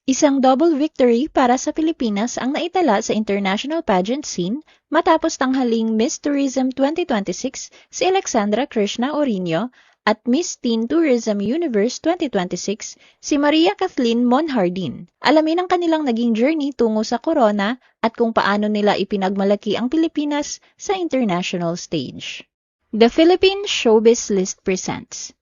Isang double victory para sa Pilipinas ang naitala sa international pageant scene matapos tanghaling Miss Tourism 2026 si Alexandra Krishna Orino at Miss Teen Tourism Universe 2026 si Maria Kathleen Monhardin. Alamin ang kanilang naging journey tungo sa corona at kung paano nila ipinagmalaki ang Pilipinas sa international stage. The Philippine Showbiz List presents: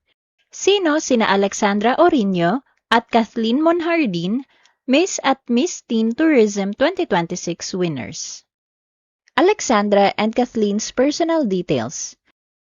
Sino sina Alexandra Orino at Kathleen Monhardin, Miss at Miss Teen Tourism 2026 winners. Alexandra and Kathleen's personal details.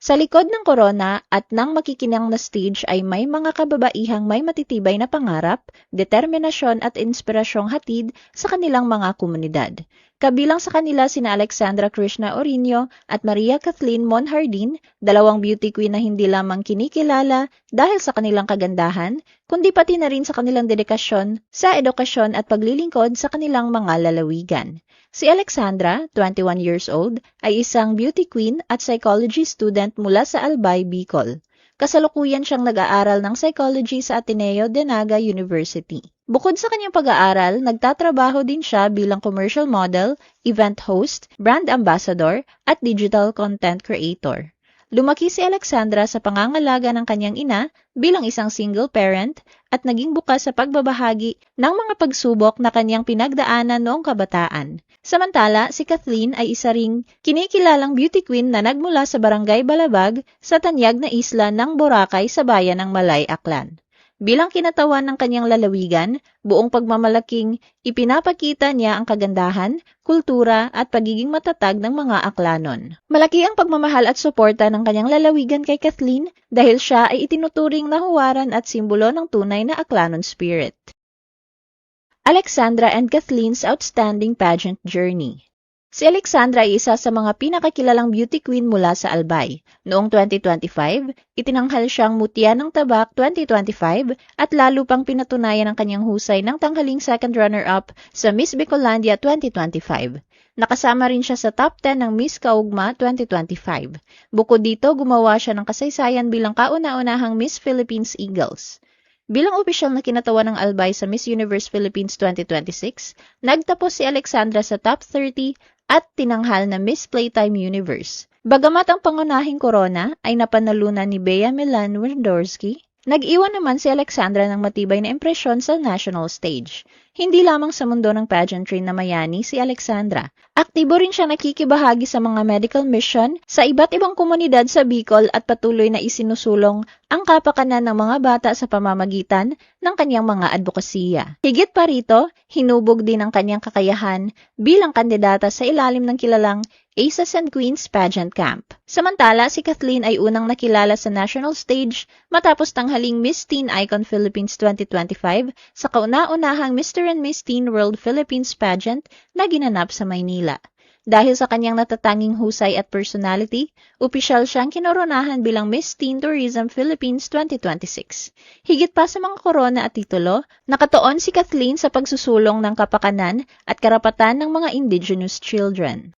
Sa likod ng corona at ng makikinang na stage ay may mga kababaihang may matitibay na pangarap, determinasyon at inspirasyong hatid sa kanilang mga komunidad. Kabilang sa kanila sina Alexandra Krishna Orino at Maria Kathleen Monhardin, dalawang beauty queen na hindi lamang kinikilala dahil sa kanilang kagandahan, kundi pati na rin sa kanilang dedikasyon sa edukasyon at paglilingkod sa kanilang mga lalawigan. Si Alexandra, 21 years old, ay isang beauty queen at psychology student mula sa Albay, Bicol. Kasalukuyan siyang nag-aaral ng psychology sa Ateneo de Naga University. Bukod sa kanyang pag-aaral, nagtatrabaho din siya bilang commercial model, event host, brand ambassador, at digital content creator. Lumaki si Alexandra sa pangangalaga ng kanyang ina bilang isang single parent at naging bukas sa pagbabahagi ng mga pagsubok na kanyang pinagdaanan noong kabataan. Samantala, si Kathleen ay isa ring kinikilalang beauty queen na nagmula sa Barangay Balabag sa tanyag na isla ng Boracay sa bayan ng Malay, Aklan. Bilang kinatawan ng kanyang lalawigan, buong pagmamalaking ipinapakita niya ang kagandahan, kultura at pagiging matatag ng mga Aklanon. Malaki ang pagmamahal at suporta ng kanyang lalawigan kay Kathleen dahil siya ay itinuturing na huwaran at simbolo ng tunay na Aklanon spirit. Alexandra and Kathleen's outstanding pageant journey. Si Alexandra ay isa sa mga pinakakilalang beauty queen mula sa Albay. Noong 2025, itinanghal siyang Mutya ng Tabak 2025 at lalo pang pinatunayan ang kanyang husay ng tanghaling second runner-up sa Miss Bicolandia 2025. Nakasama rin siya sa top 10 ng Miss Kaugma 2025. Bukod dito, gumawa siya ng kasaysayan bilang kauna-unahang Miss Philippines Eagles. Bilang opisyal na kinatawan ng Albay sa Miss Universe Philippines 2026, nagtapos si Alexandra sa top 30 at tinanghal na Miss Playtime Universe. Bagamat ang pangunahing corona ay napanalunan ni Bea Milan Wendorski, nag-iwan naman si Alexandra ng matibay na impresyon sa national stage. Hindi lamang sa mundo ng pageantry na mayani si Alexandra. Aktibo rin siya nakikibahagi sa mga medical mission sa iba't ibang komunidad sa Bicol at patuloy na isinusulong ang kapakanan ng mga bata sa pamamagitan ng kanyang mga advokasya. Higit pa rito, hinubog din ang kanyang kakayahan bilang kandidata sa ilalim ng kilalang Aces and Queens Pageant Camp. Samantala, si Kathleen ay unang nakilala sa national stage matapos tanghaling Miss Teen Icon Philippines 2025 sa kauna-unahang Mr. and Miss Teen World Philippines Pageant na ginanap sa Maynila. Dahil sa kanyang natatanging husay at personality, opisyal siyang kinoronahan bilang Miss Teen Tourism Philippines 2026. Higit pa sa mga korona at titulo, nakatuon si Kathleen sa pagsusulong ng kapakanan at karapatan ng mga indigenous children.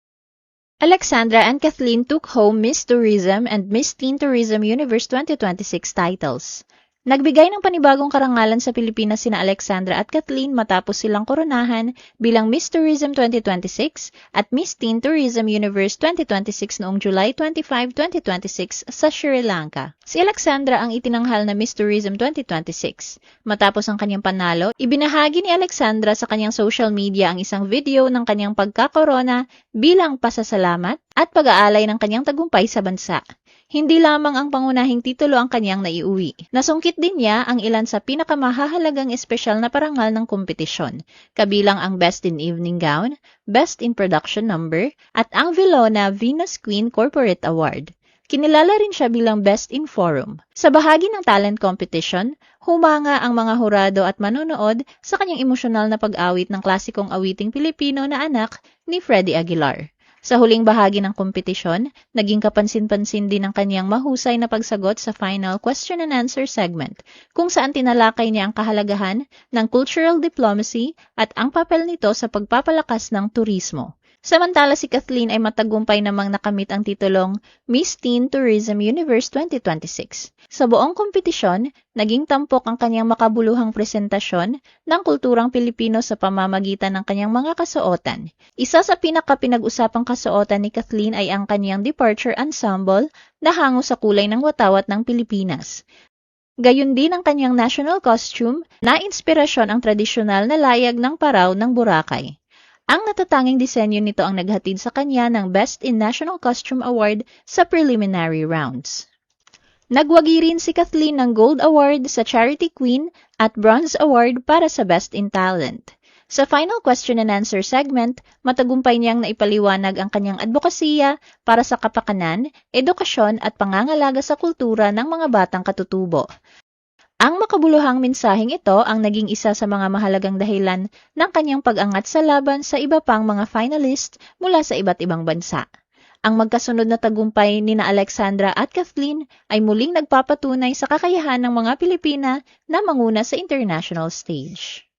Alexandra and Kathleen took home Miss Tourism and Miss Teen Tourism Universe 2026 titles. Nagbigay ng panibagong karangalan sa Pilipinas sina Alexandra at Kathleen matapos silang koronahan bilang Miss Tourism 2026 at Miss Teen Tourism Universe 2026 noong July 25, 2026 sa Sri Lanka. Si Alexandra ang itinanghal na Miss Tourism 2026. Matapos ang kanyang panalo, ibinahagi ni Alexandra sa kanyang social media ang isang video ng kanyang pagkakorona bilang pasasalamat at pag-aalay ng kanyang tagumpay sa bansa. Hindi lamang ang pangunahing titulo ang kanyang naiuwi. Nasungkit din niya ang ilan sa pinakamahahalagang espesyal na parangal ng kompetisyon, kabilang ang Best in Evening Gown, Best in Production Number, at ang Vilona Venus Queen Corporate Award. Kinilala rin siya bilang Best in Forum. Sa bahagi ng talent competition, humanga ang mga hurado at manonood sa kanyang emosyonal na pag-awit ng klasikong awiting Pilipino na anak ni Freddie Aguilar. Sa huling bahagi ng kompetisyon, naging kapansin-pansin din ang kanyang mahusay na pagsagot sa final question and answer segment, kung saan tinalakay niya ang kahalagahan ng cultural diplomacy at ang papel nito sa pagpapalakas ng turismo. Samantala si Kathleen ay matagumpay namang nakamit ang titulong Miss Teen Tourism Universe 2026. Sa buong kompetisyon, naging tampok ang kanyang makabuluhang presentasyon ng kulturang Pilipino sa pamamagitan ng kanyang mga kasuotan. Isa sa pinaka-pinag-usapang kasuotan ni Kathleen ay ang kanyang departure ensemble na hango sa kulay ng watawat ng Pilipinas. Gayon din ang kanyang national costume na inspirasyon ang tradisyonal na layag ng paraw ng Boracay. Ang natatanging disenyo nito ang naghatid sa kanya ng Best in National Costume Award sa preliminary rounds. Nagwagi rin si Kathleen ng Gold Award sa Charity Queen at Bronze Award para sa Best in Talent. Sa final question and answer segment, matagumpay niyang naipaliwanag ang kanyang advokasya para sa kapakanan, edukasyon at pangangalaga sa kultura ng mga batang katutubo. Ang makabuluhang mensaheng ito ang naging isa sa mga mahalagang dahilan ng kanyang pag-angat sa laban sa iba pang mga finalist mula sa iba't ibang bansa. Ang magkasunod na tagumpay nina Alexandra at Kathleen ay muling nagpapatunay sa kakayahan ng mga Pilipina na manguna sa international stage.